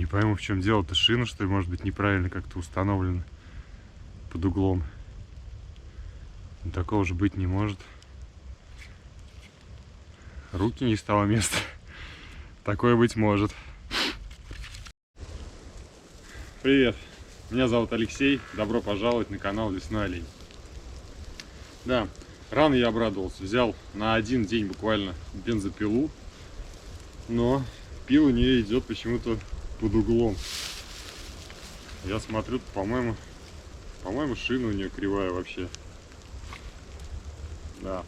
Не пойму, в чем дело-то. Шина, что ли, может быть, неправильно как-то установлена под углом. Но такого же быть не может. Руки не с того места. Такое быть может. Привет, меня зовут Алексей. Добро пожаловать на канал Лесной Олень. Да, рано я обрадовался. Взял на один день буквально бензопилу. Но пила у нее идет почему-то под углом. Я смотрю, по-моему, шина у нее кривая вообще. Да.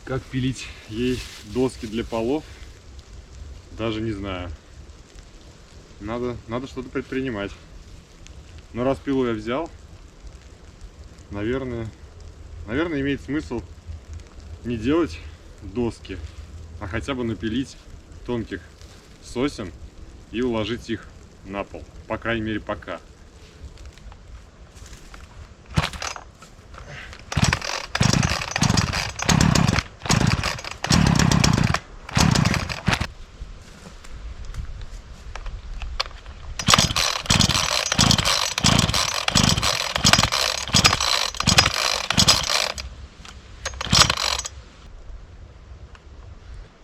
Как пилить ей доски для полов, даже не знаю. Надо что-то предпринимать. Но раз пилу я взял, наверное, имеет смысл не делать доски, а хотя бы напилить тонких сосен и уложить их на пол. По крайней мере, пока.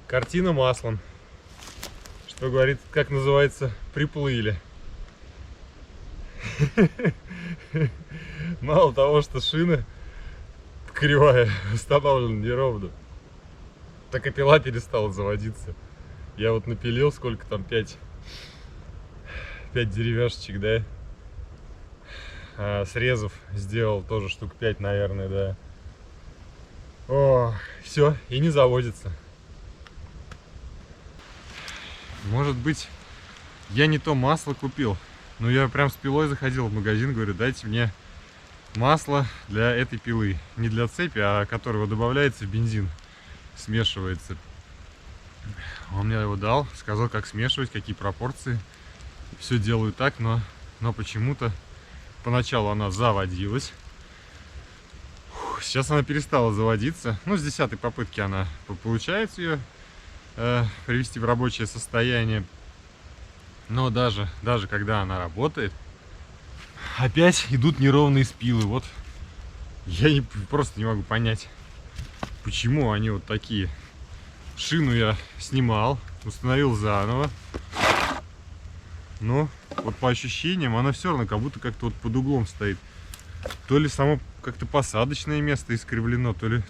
Картина маслом. Что говорит, как называется, приплыли. Мало того, что шина кривая, установлена неровно, так и пила перестала заводиться. Я вот напилил, сколько там, 5 деревяшечек, да? Срезов сделал тоже штук 5, наверное, да. О, все, и не заводится. Может быть, я не то масло купил, но я прям с пилой заходил в магазин, говорю, дайте мне масло для этой пилы. Не для цепи, а которого добавляется в бензин, смешивается. Он мне его дал, сказал, как смешивать, какие пропорции. Все делаю так, но почему-то поначалу она заводилась. Сейчас она перестала заводиться. Ну, с 10-й попытки она получается ее привести в рабочее состояние. Но даже когда она работает, опять идут неровные спилы. Вот я просто не могу понять, почему они вот такие. Шину я снимал, установил заново. Но вот по ощущениям она все равно как будто как-то вот под углом стоит. То ли само как-то посадочное место искривлено, то ли,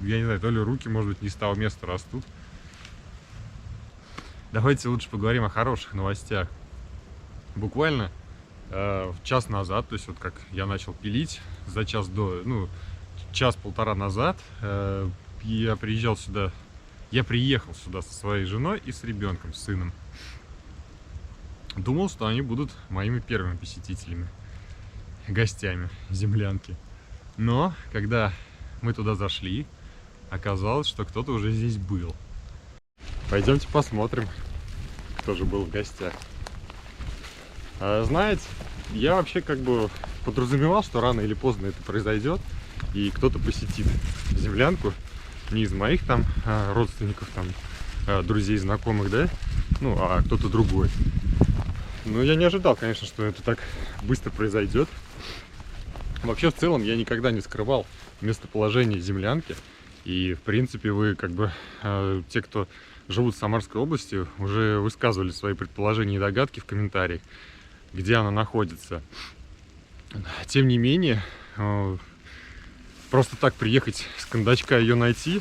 я не знаю, то ли руки, может быть, не с того места растут. Давайте лучше поговорим о хороших новостях. Буквально час назад, то есть вот как я начал пилить, за час до, ну, час-полтора назад я приехал сюда со своей женой и с ребенком, с сыном. Думал, что они будут моими первыми посетителями, гостями землянки. Но когда мы туда зашли, оказалось, что кто-то уже здесь был. Пойдемте посмотрим, кто же был в гостях. Знаете, я вообще как бы подразумевал, что рано или поздно это произойдет, и кто-то посетит землянку, не из моих там родственников, там, друзей, знакомых, да, ну, а кто-то другой. Но я не ожидал, конечно, что это так быстро произойдет. Вообще, в целом, я никогда не скрывал местоположение землянки. И, в принципе, вы, как бы, те, кто живут в Самарской области, уже высказывали свои предположения и догадки в комментариях, где она находится. Тем не менее, просто так приехать с кондачка ее найти,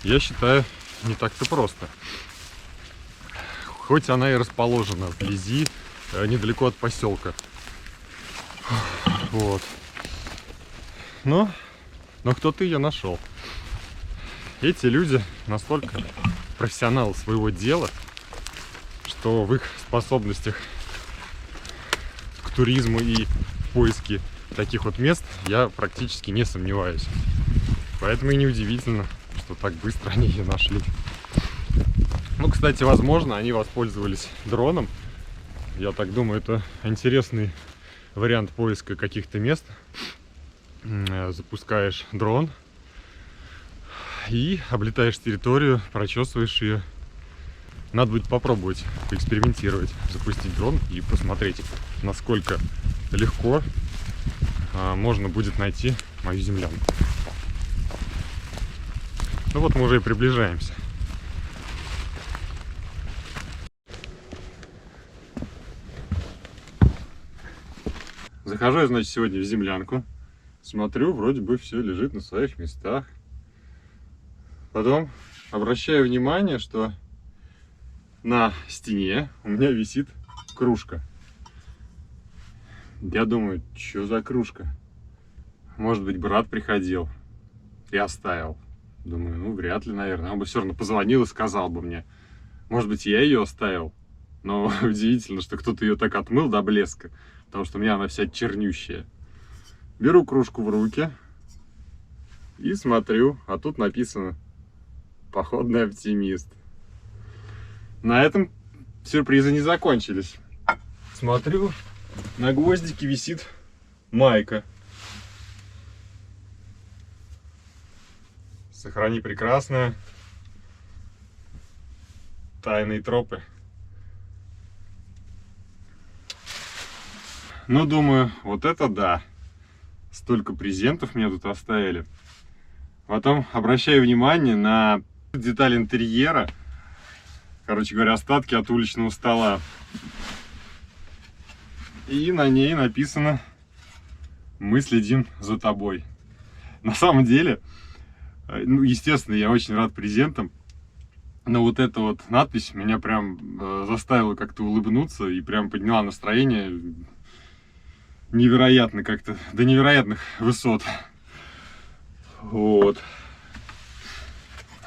я считаю, не так-то просто. Хоть она и расположена вблизи, недалеко от поселка. Вот. Но кто-то ее нашел. Эти люди настолько профессионалы своего дела, что в их способностях к туризму и поиске таких вот мест я практически не сомневаюсь. Поэтому и неудивительно, что так быстро они ее нашли. Ну, кстати, возможно, они воспользовались дроном. Я так думаю, это интересный вариант поиска каких-то мест. Запускаешь дрон и облетаешь территорию, прочесываешь ее. Надо будет попробовать, поэкспериментировать, запустить дрон и посмотреть, насколько легко можно будет найти мою землянку. Ну вот мы уже и приближаемся. Захожу я, значит, сегодня в землянку. Смотрю, вроде бы все лежит на своих местах. Потом обращаю внимание, что на стене у меня висит кружка. Я думаю, что за кружка? Может быть, брат приходил и оставил. Думаю, ну, вряд ли, наверное. Он бы все равно позвонил и сказал бы мне. Может быть, я ее оставил. Но удивительно, что кто-то ее так отмыл до блеска. Потому что у меня она вся чернющая. Беру кружку в руки и смотрю. А тут написано «Походный оптимист». На этом сюрпризы не закончились. Смотрю, на гвоздике висит майка. Сохрани прекрасное. Тайные тропы. Ну, думаю, вот это да. Столько презентов мне тут оставили. Потом обращаю внимание на деталь интерьера. Короче говоря, остатки от уличного стола. И на ней написано «Мы следим за тобой». На самом деле, ну, естественно, я очень рад презентам. Но вот эта вот надпись меня прям заставила как-то улыбнуться и прям подняла настроение невероятно как-то, до невероятных высот. Вот.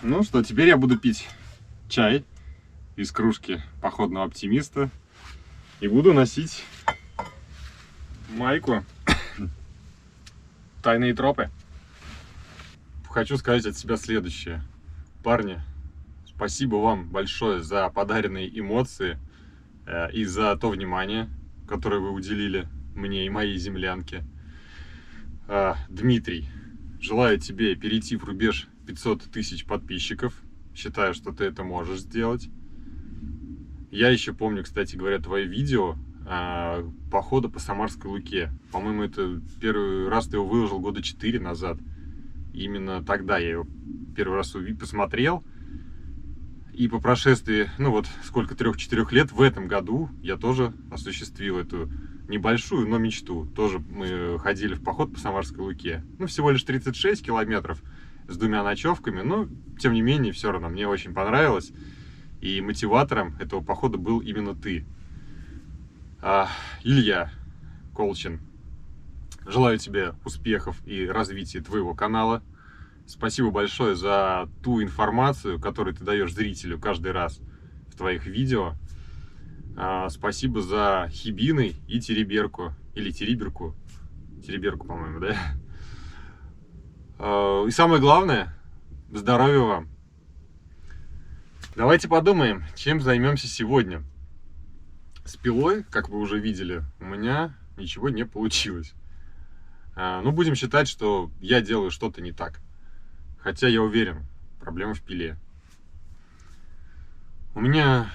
Ну что, теперь я буду пить чай из кружки походного оптимиста и буду носить майку «Тайные тропы». Хочу сказать от себя следующее. Парни, спасибо вам большое за подаренные эмоции и за то внимание, которое вы уделили мне и моей землянке. Дмитрий, желаю тебе перейти в рубеж 500 тысяч подписчиков. Считаю, что ты это можешь сделать. Я еще помню, кстати говоря, твои видео похода по Самарской Луке. По-моему, это первый раз ты его выложил года 4 назад. Именно тогда я его первый раз посмотрел. И по прошествии, ну вот сколько, 3-4 лет, в этом году я тоже осуществил эту небольшую, но мечту. Тоже мы ходили в поход по Самарской Луке. Ну, всего лишь 36 километров с 2 ночевками, но, тем не менее, все равно мне очень понравилось. И мотиватором этого похода был именно ты. Илья Колчин, желаю тебе успехов и развития твоего канала. Спасибо большое за ту информацию, которую ты даешь зрителю каждый раз в твоих видео. Спасибо за хибины и тереберку. Или териберку. Тереберку, по-моему, да? И самое главное, здоровья вам. Давайте подумаем, чем займемся сегодня. С пилой, как вы уже видели, у меня ничего не получилось. Ну, будем считать, что я делаю что-то не так. Хотя я уверен, проблема в пиле. У меня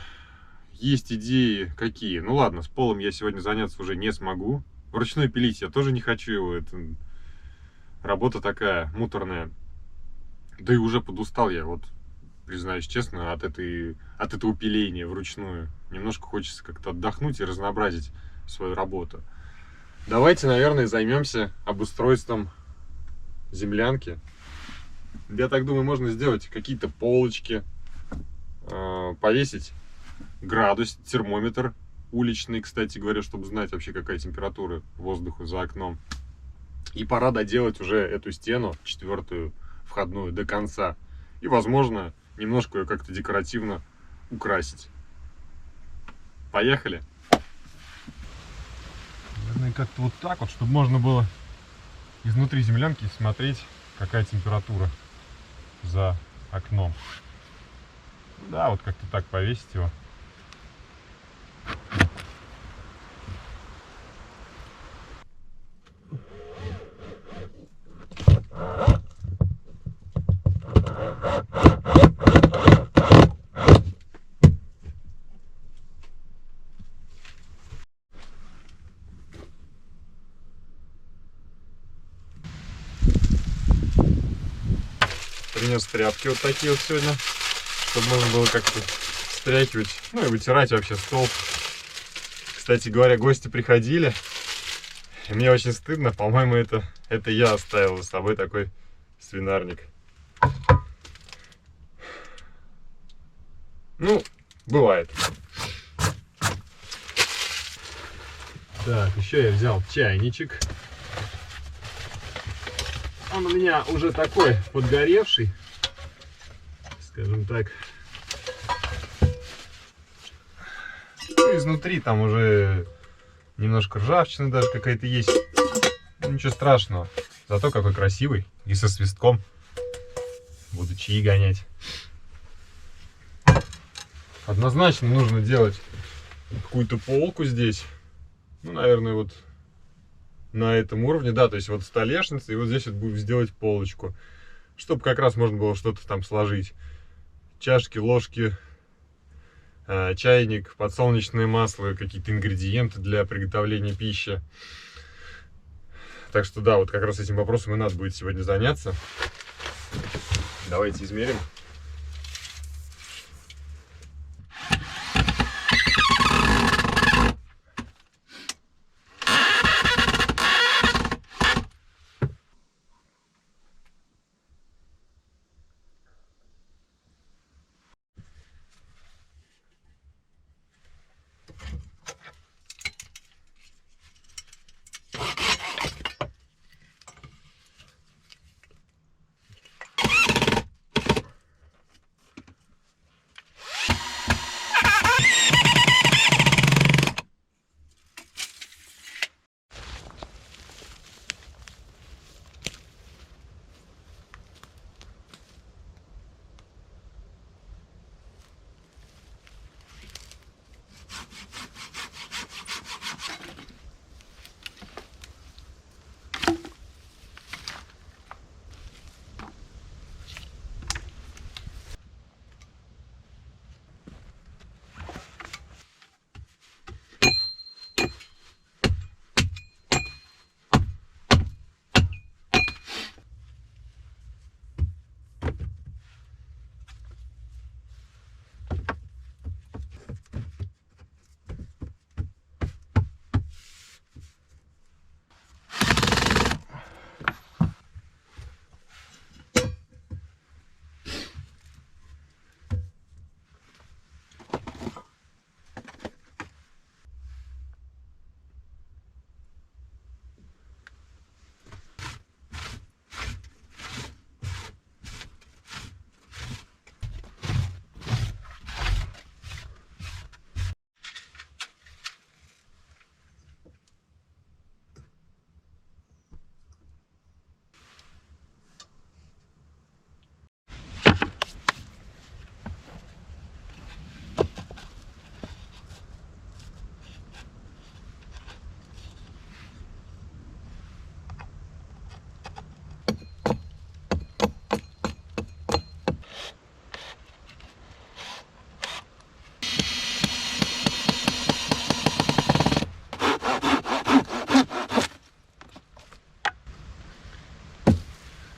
есть идеи какие. Ну ладно, с полом я сегодня заняться уже не смогу. Вручную пилить я тоже не хочу его. Это работа такая муторная. Да и уже подустал я, вот признаюсь честно, от этого пиления вручную. Немножко хочется как-то отдохнуть и разнообразить свою работу. Давайте, наверное, займемся обустройством землянки. Я так думаю, можно сделать какие-то полочки, повесить термометр уличный, кстати говоря, чтобы знать вообще, какая температура воздуха за окном. И пора доделать уже эту стену, 4-ю входную, до конца. И, возможно, немножко ее как-то декоративно украсить. Поехали! Наверное, как-то вот так вот, чтобы можно было изнутри землянки смотреть, какая температура за окном. Да, вот как-то так повесить его. принес тряпки вот такие вот сегодня, чтобы можно было как-то стряхивать, ну и вытирать вообще стол. Кстати говоря, гости приходили, и мне очень стыдно, по-моему, это я оставил с собой такой свинарник. Ну, бывает. Так, еще я взял чайничек. Он у меня уже такой подгоревший, скажем так. Ну, изнутри там уже немножко ржавчина даже какая-то есть. Ну, ничего страшного. Зато какой красивый. И со свистком. Буду чаи гонять. Однозначно нужно делать какую-то полку здесь. Ну, наверное, вот на этом уровне. Да, то есть вот столешница. И вот здесь вот будем сделать полочку. Чтобы как раз можно было что-то там сложить. Чашки, ложки, чайник, подсолнечное масло, какие-то ингредиенты для приготовления пищи. Так что да, вот как раз этим вопросом и надо будет сегодня заняться. Давайте измерим.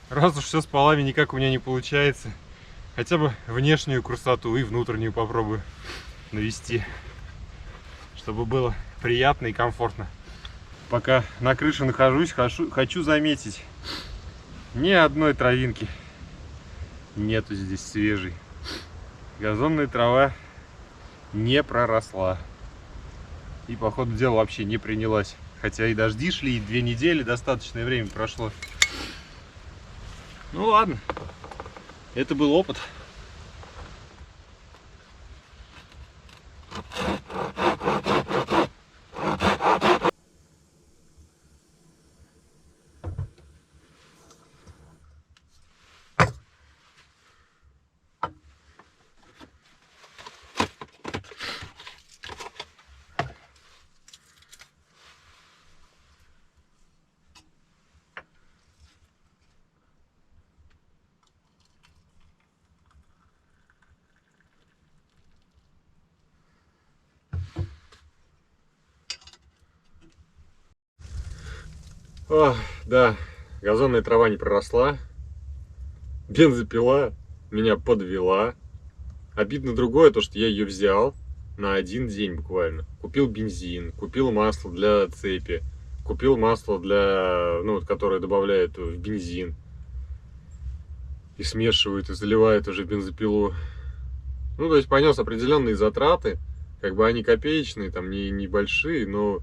Раз уж все с полами никак у меня не получается, хотя бы внешнюю красоту и внутреннюю попробую навести, чтобы было приятно и комфортно. Пока на крыше нахожусь, хочу заметить, ни одной травинки нету здесь свежей. Газонная трава не проросла и, по ходу дела, вообще не принялась. Хотя и дожди шли, и 2 недели, достаточное время прошло. Ну ладно, это был опыт. О, да, газонная трава не проросла. Бензопила меня подвела. Обидно другое, то что я ее взял на один день буквально. Купил бензин, купил масло для цепи, купил масло для, ну, вот, которое добавляют в бензин. И смешивают, и заливают уже бензопилу. Ну, то есть понес определенные затраты. Как бы они копеечные, там небольшие, но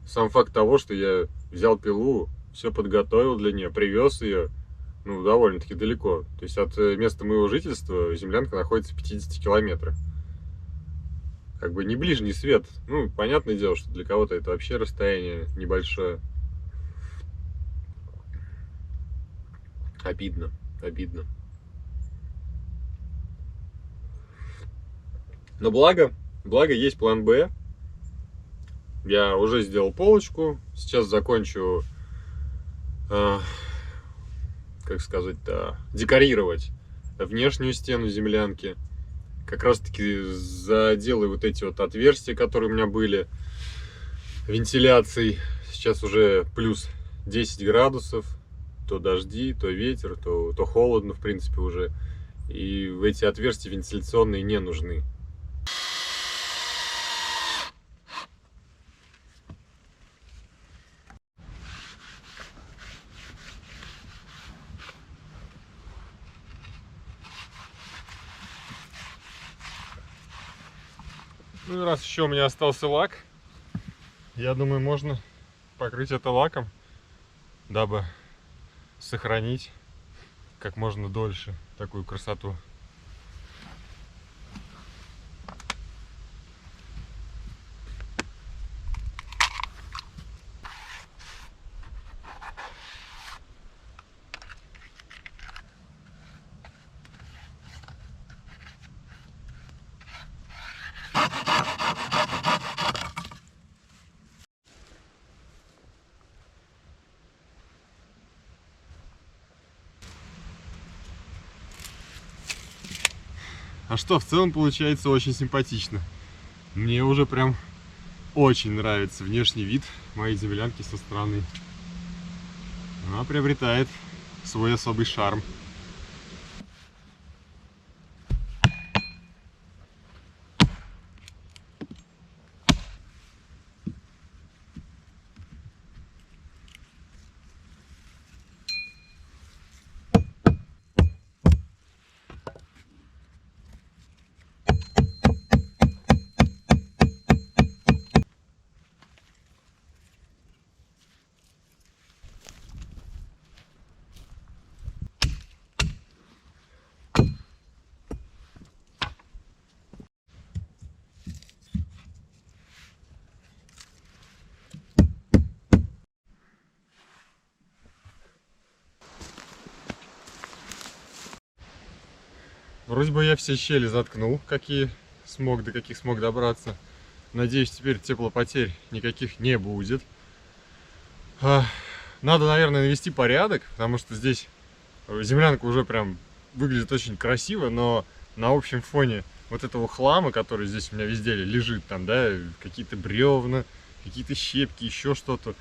сам факт того, что я взял пилу, все подготовил для нее, привез ее, ну, довольно-таки далеко. То есть от места моего жительства землянка находится в 50 километрах. Как бы не ближний свет. Ну, понятное дело, что для кого-то это вообще расстояние небольшое. Обидно, обидно. Но благо есть план Б. Я уже сделал полочку. Сейчас закончу, как сказать-то, декорировать внешнюю стену землянки. Как раз таки заделаю вот эти вот отверстия, которые у меня были, вентиляцией. Сейчас уже плюс 10 градусов. То дожди, то ветер, то холодно, в принципе, уже. И эти отверстия вентиляционные не нужны. Ну и раз еще у меня остался лак, я думаю, можно покрыть это лаком, дабы сохранить как можно дольше такую красоту. А что, в целом получается очень симпатично. Мне уже прям очень нравится внешний вид моей землянки со стороны. Она приобретает свой особый шарм. Вроде бы я все щели заткнул, какие смог, до каких смог добраться. Надеюсь, теперь теплопотерь никаких не будет. Надо, наверное, навести порядок, потому что здесь землянка уже прям выглядит очень красиво, но на общем фоне вот этого хлама, который здесь у меня везде лежит, там, да, какие-то бревна, какие-то щепки, еще что-то,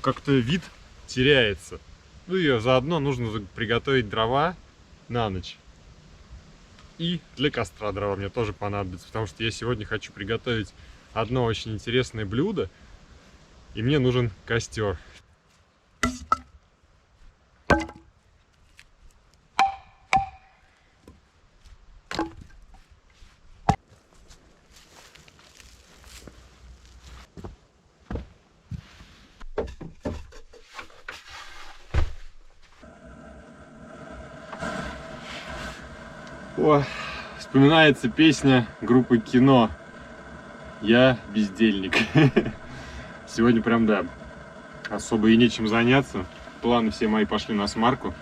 как-то вид теряется. Ну и заодно нужно приготовить дрова на ночь. И для костра дрова мне тоже понадобится, потому что я сегодня хочу приготовить одно очень интересное блюдо, и мне нужен костер. О, вспоминается песня группы Кино «Я бездельник». Сегодня прям, да, особо и нечем заняться. Планы все мои пошли на смарку.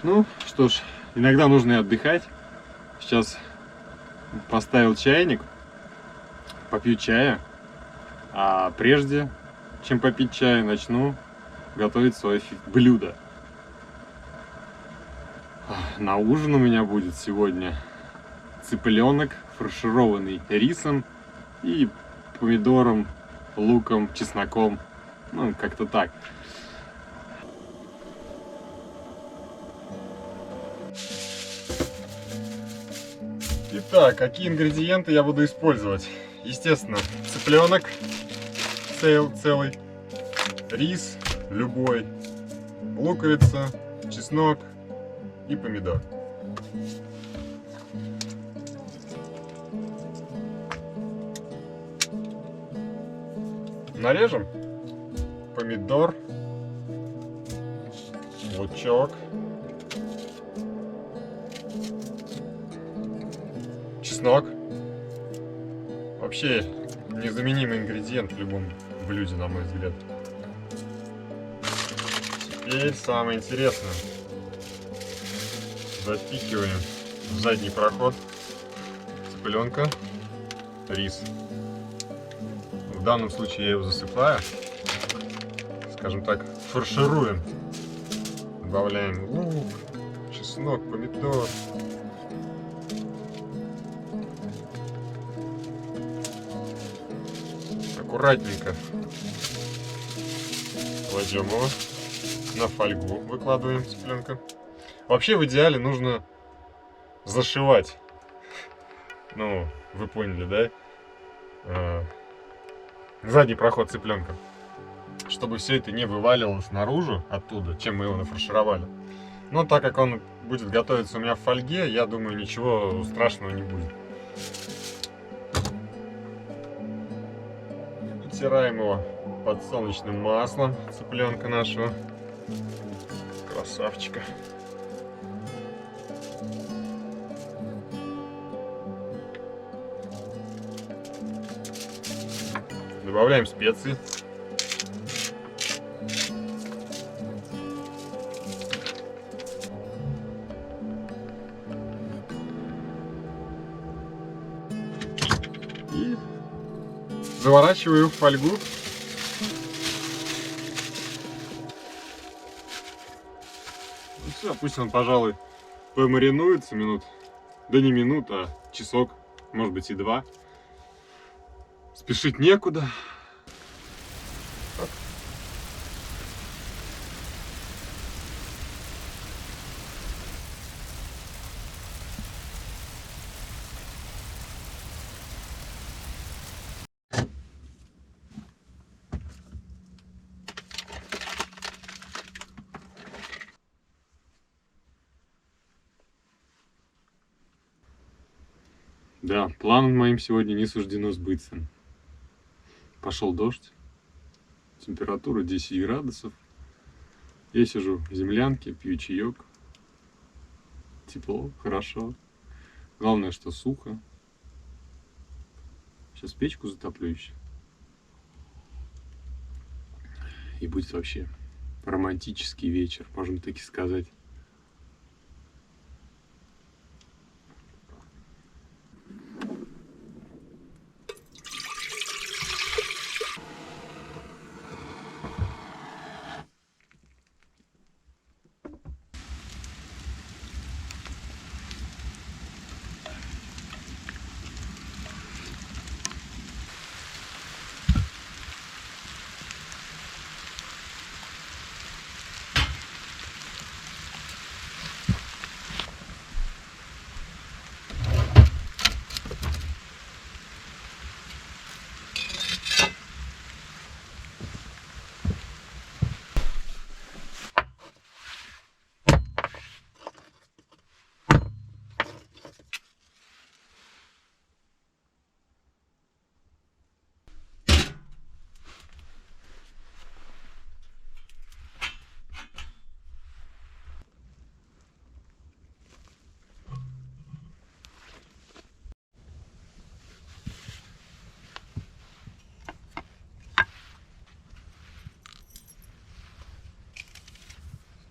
Ну, что ж, иногда нужно и отдыхать. Сейчас поставил чайник, попью чая. А прежде, чем попить чай, начну готовить свое блюдо. На ужин у меня будет сегодня цыпленок, фаршированный рисом и помидором, луком, чесноком. Ну, как-то так. Итак, какие ингредиенты я буду использовать? Естественно, цыпленок целый, рис любой, луковица, чеснок и помидор. Нарежем помидор, лучок, чеснок. Вообще незаменимый ингредиент в любом блюде, на мой взгляд. Теперь самое интересное. Запихиваем в задний проход цыпленка, рис. В данном случае я его засыпаю, скажем так, фаршируем. Добавляем лук, чеснок, помидор. Аккуратненько кладем его на фольгу, выкладываем цыпленка. Вообще в идеале нужно зашивать. Ну, вы поняли, да? Задний проход цыпленка, чтобы все это не вываливалось наружу оттуда, чем мы его нафаршировали. Но так как он будет готовиться у меня в фольге, я думаю, ничего страшного не будет. Оттираем его подсолнечным маслом цыпленка нашего красавчика. Добавляем специи. И заворачиваю в фольгу. И все, пусть он, пожалуй, помаринуется минут, да не минут, а часок, может быть и 2. Спешить некуда. Да, планам моим сегодня не суждено сбыться. Пошел дождь, температура 10 градусов. Я сижу в землянке, пью чаек. Тепло, хорошо. Главное, что сухо. Сейчас печку затоплю еще. И будет вообще романтический вечер, можно так и сказать.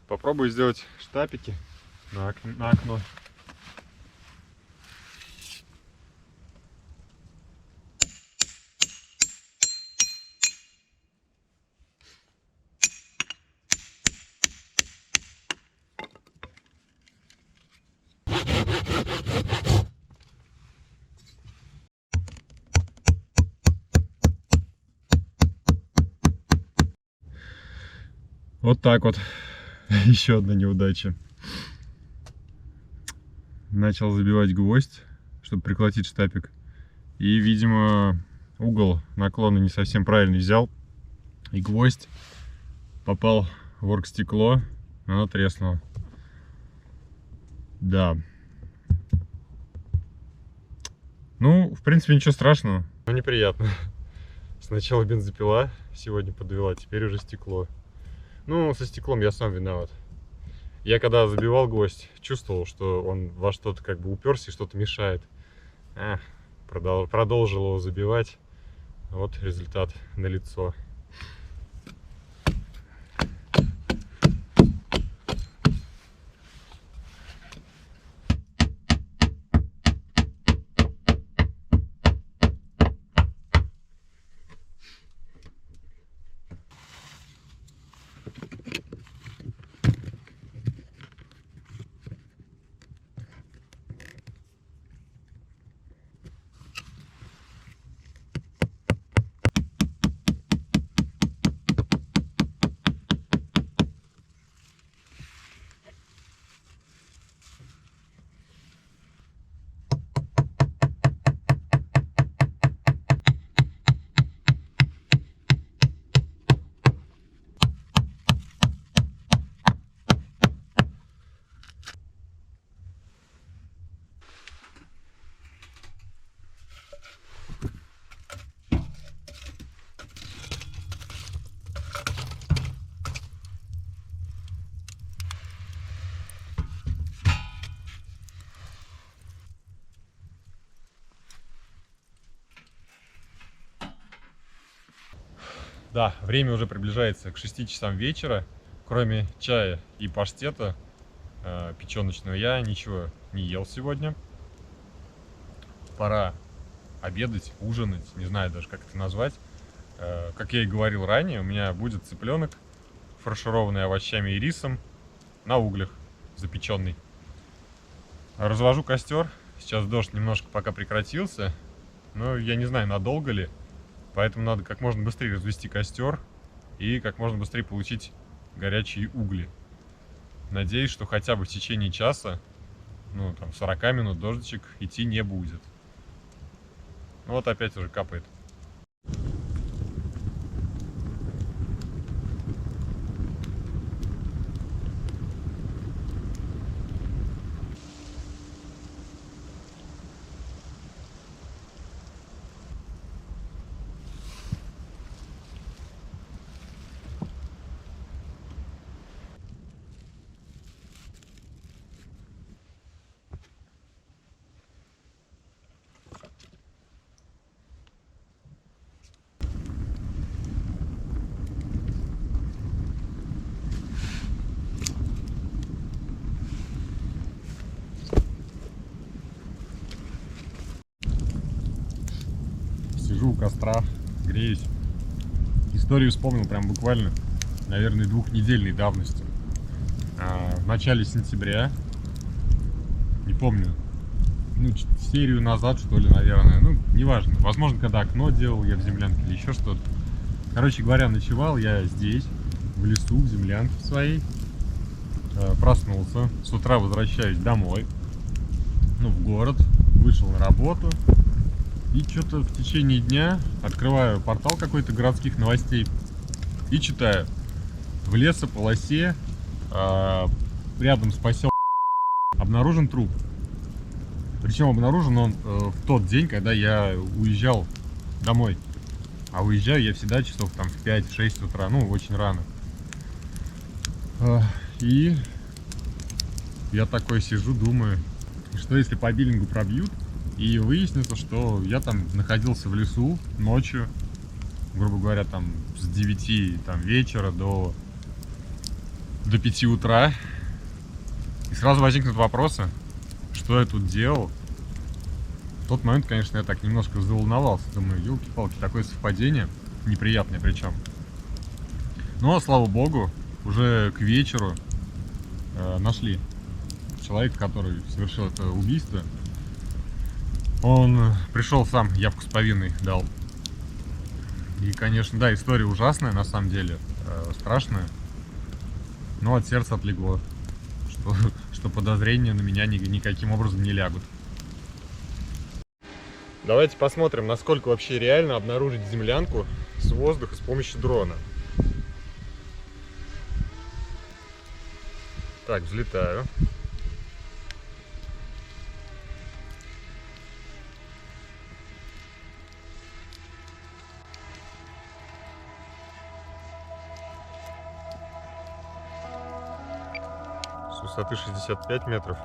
Попробую сделать штапики на окно. Вот так вот. Еще одна неудача. Начал забивать гвоздь, чтобы приколотить штапик. И, видимо, угол наклона не совсем правильно взял. И гвоздь попал в оргстекло, оно треснуло. Да. Ну, в принципе, ничего страшного. Но неприятно. Сначала бензопила сегодня подвела, теперь уже стекло. Ну, со стеклом я сам виноват. Я когда забивал гвоздь, чувствовал, что он во что-то как бы уперся и что-то мешает. Продолжил его забивать. Вот результат налицо. Да, время уже приближается к 6 часам вечера. Кроме чая и паштета печеночного я ничего не ел сегодня. Пора обедать, ужинать, не знаю даже как это назвать. Как я и говорил ранее, у меня будет цыпленок, фаршированный овощами и рисом, на углях, запеченный. Развожу костер. Сейчас дождь немножко пока прекратился, но я не знаю, надолго ли. Поэтому надо как можно быстрее развести костер и как можно быстрее получить горячие угли. Надеюсь, что хотя бы в течение часа, ну там 40 минут дождичек идти не будет. Ну вот опять уже капает. Сижу у костра, греюсь. Историю вспомнил прям буквально, наверное, 2-недельной давности. В начале сентября, не помню, ну, серию назад, что ли, наверное, ну, неважно. Возможно, когда окно делал я в землянке или еще что-то. Короче говоря, ночевал я здесь, в лесу, в землянке своей. Проснулся, с утра возвращаюсь домой, ну, в город, вышел на работу. И что-то в течение дня открываю портал какой-то городских новостей и читаю. В лесополосе рядом с поселком обнаружен труп. Причем обнаружен он в тот день, когда я уезжал домой. А уезжаю я всегда часов там в 5-6 утра, ну очень рано. И я такой сижу, думаю, что если по биллингу пробьют, и выяснится, что я там находился в лесу ночью, грубо говоря, там с 9 там, вечера до 5 утра. И сразу возникнут вопросы, что я тут делал. В тот момент, конечно, я так немножко заволновался. Думаю, елки-палки, такое совпадение, неприятное причем. Но, слава богу, уже к вечеру нашли человека, который совершил это убийство. Он пришел сам, явку с повинной дал. И, конечно, да, история ужасная, на самом деле, страшная. Но от сердца отлегло, что подозрения на меня никаким образом не лягут. Давайте посмотрим, насколько вообще реально обнаружить землянку с воздуха с помощью дрона. Так, взлетаю. С высоты 65 метров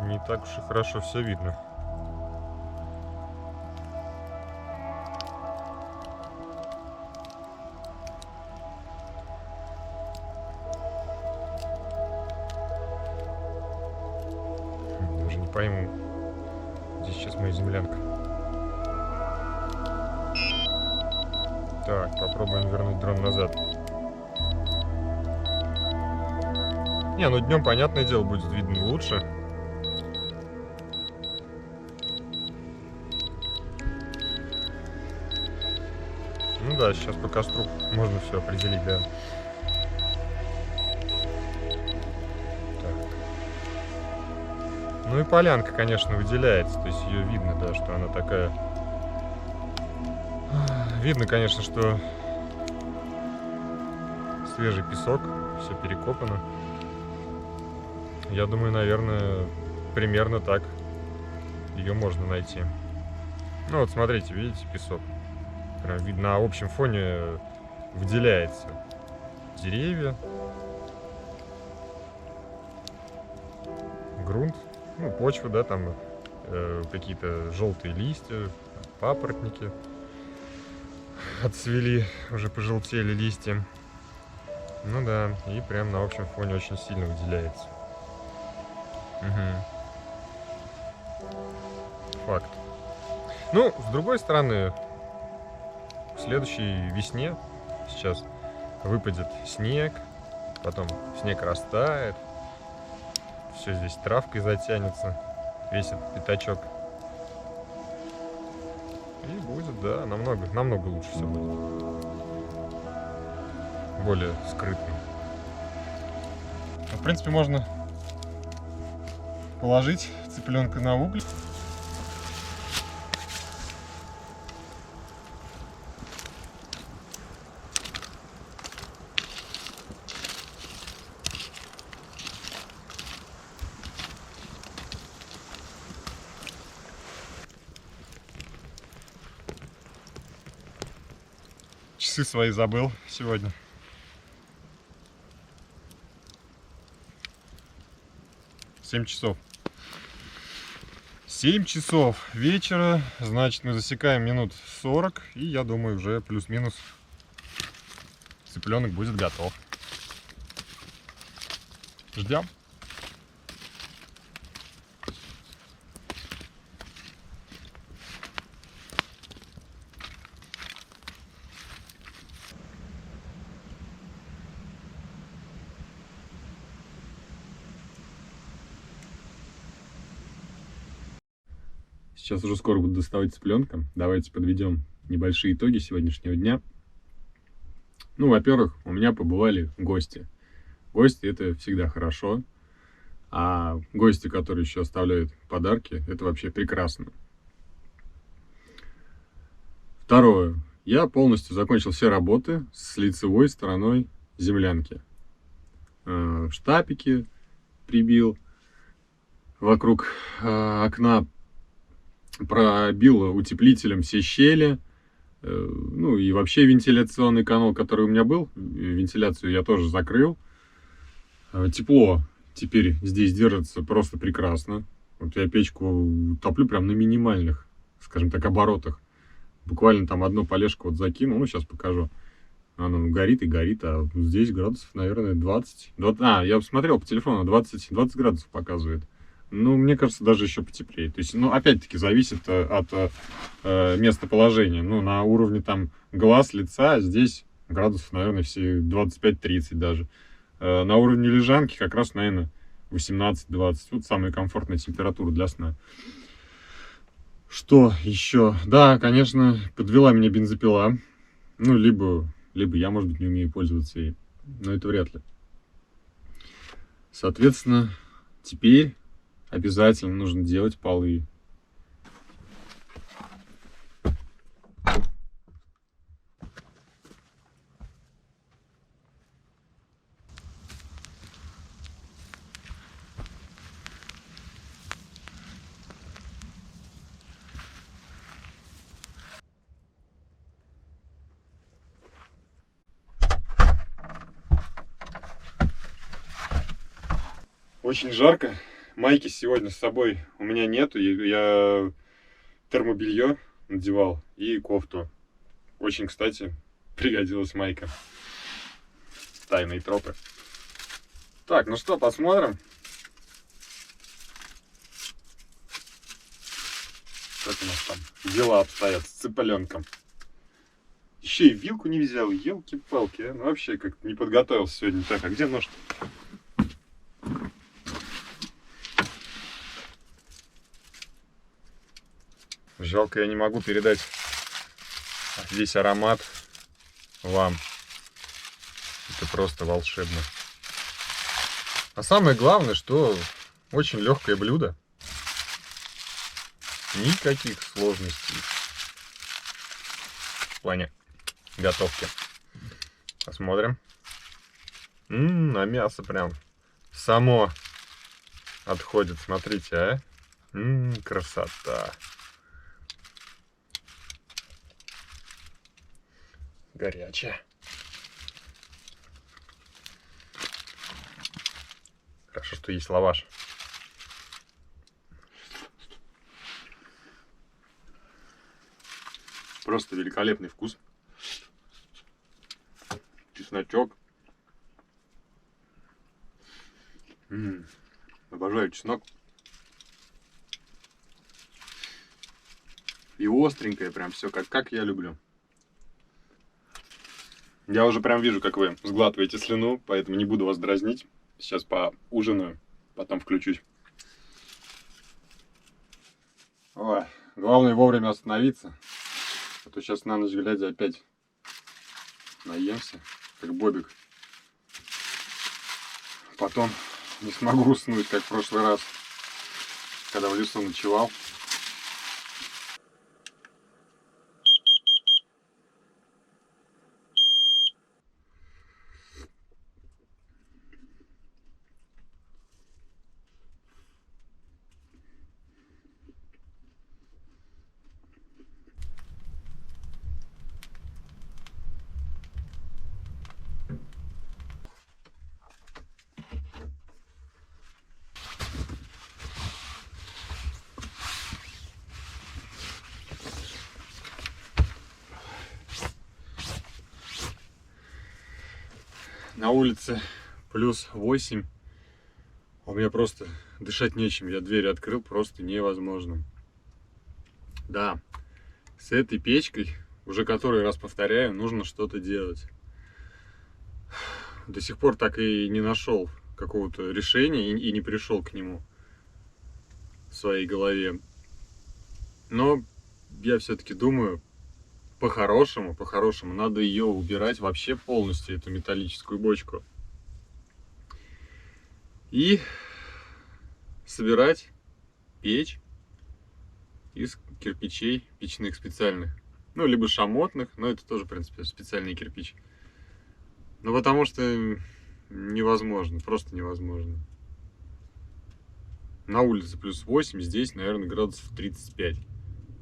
не так уж и хорошо все видно. Даже не пойму, здесь сейчас моя землянка. Так, попробуем вернуть дрон назад. Не, ну днем, понятное дело, будет видно лучше. Ну да, сейчас по костру можно все определить, да. Так. Ну и полянка, конечно, выделяется, то есть ее видно, да, что она такая. Видно, конечно, что свежий песок, все перекопано. Я думаю, наверное, примерно так ее можно найти. Ну вот смотрите, видите, песок. Прям видно, на общем фоне выделяется деревья, грунт, ну, почва, да, там какие-то желтые листья, папоротники отцвели, уже пожелтели листья. Ну да, и прям на общем фоне очень сильно выделяется. Угу. Факт. Ну, с другой стороны, в следующей весне сейчас выпадет снег, потом снег растает, все здесь травкой затянется, весь этот пятачок. И будет, да, намного лучше все будет. Более скрытно. В принципе, можно положить цыпленка на уголь. Часы свои забыл сегодня. 7 часов. 7 часов вечера, значит, мы засекаем минут 40, и я думаю, уже плюс-минус цыпленок будет готов. Ждем. Сейчас уже скоро буду доставать цыпленка. Давайте подведем небольшие итоги сегодняшнего дня. Ну, во-первых, у меня побывали гости. Гости — это всегда хорошо. А гости, которые еще оставляют подарки, это вообще прекрасно. Второе. Я полностью закончил все работы с лицевой стороной землянки. Штапики прибил вокруг окна, пробил утеплителем все щели, ну и вообще вентиляционный канал, который у меня был, вентиляцию я тоже закрыл. Тепло теперь здесь держится просто прекрасно. Вот я печку топлю прям на минимальных, скажем так, оборотах. Буквально там одну полежку вот закинул, ну сейчас покажу. Оно горит и горит, а здесь градусов, наверное, 20. Я смотрел по телефону, 20 градусов показывает. Ну, мне кажется, даже еще потеплее. То есть, ну, опять-таки, зависит от местоположения. Ну, на уровне там глаз, лица, здесь градусов, наверное, все 25-30 даже. На уровне лежанки как раз, наверное, 18-20. Вот самая комфортная температура для сна. Что еще? Да, конечно, подвела меня бензопила. Ну, либо я, может быть, не умею пользоваться ей. Но это вряд ли. Соответственно, теперь обязательно нужно делать полы. Очень жарко. Майки сегодня с собой у меня нету. Я термобелье надевал и кофту. Очень, кстати, пригодилась майка. Тайные тропы. Так, ну что, посмотрим. Как у нас там дела обстоят с цыпленком. Еще и вилку не взял. Елки-палки, а? Ну, вообще как-то не подготовился сегодня. Так, а где нож? Жалко, я не могу передать весь аромат вам. Это просто волшебно. А самое главное, что очень легкое блюдо. Никаких сложностей в плане готовки. Посмотрим. А мясо прям само отходит. Смотрите, а. Красота. Горячая. Хорошо, что есть лаваш. Просто великолепный вкус. Чесночок. Обожаю чеснок. И остренькое прям все, как я люблю. Я уже прям вижу, как вы сглатываете слюну, поэтому не буду вас дразнить. Сейчас поужинаю, потом включусь. Ой, главное вовремя остановиться. А то сейчас на ночь глядя опять наемся, как Бобик. Потом не смогу уснуть, как в прошлый раз, когда в лесу ночевал. На улице плюс 8. У меня просто дышать нечем. Я дверь открыл, просто невозможно. Да, с этой печкой, уже который раз повторяю, нужно что-то делать. До сих пор так и не нашел какого-то решения и не пришел к нему в своей голове. Но я все-таки думаю, по-хорошему надо ее убирать вообще полностью, эту металлическую бочку. И собирать печь из кирпичей печных специальных. Ну, либо шамотных, но это тоже, в принципе, специальный кирпич. Ну, потому что невозможно, просто невозможно. На улице плюс 8, здесь, наверное, градусов 35.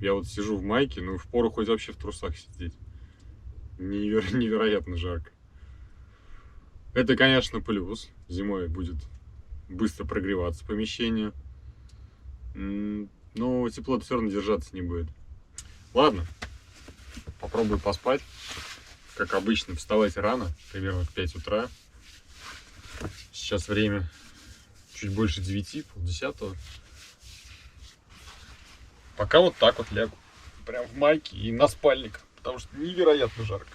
Я вот сижу в майке, ну, впору хоть вообще в трусах сидеть. Невероятно жарко. Это, конечно, плюс. Зимой будет быстро прогреваться помещение. Но тепло все равно держаться не будет. Ладно, попробую поспать. Как обычно, вставать рано, примерно в 5 утра. Сейчас время чуть больше 9, полдесятого. Пока вот так вот лягу. Прям в майке и на спальник, потому что невероятно жарко.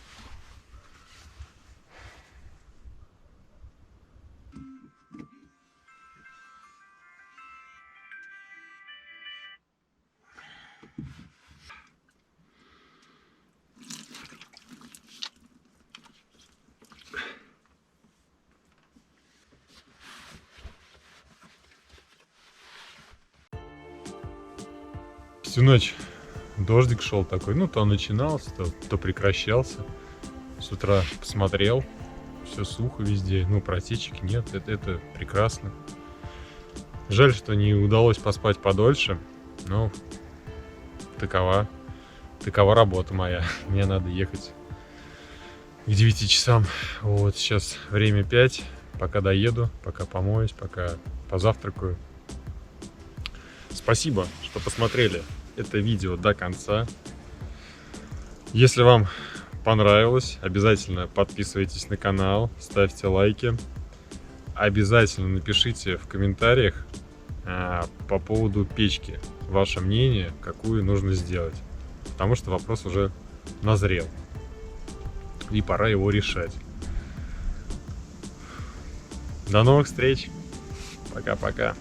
Всю ночь дождик шел такой, ну то начинался, то прекращался. С утра посмотрел, все сухо везде, ну протечек нет, это прекрасно. Жаль, что не удалось поспать подольше, но такова работа моя. Мне надо ехать к 9 часам. Вот сейчас время 5, пока доеду, пока помоюсь, пока позавтракаю. Спасибо, что посмотрели это видео до конца. Если вам понравилось, обязательно подписывайтесь на канал, ставьте лайки. Обязательно напишите в комментариях по поводу печки ваше мнение, какую нужно сделать. Потому что вопрос уже назрел. И пора его решать. До новых встреч. Пока-пока.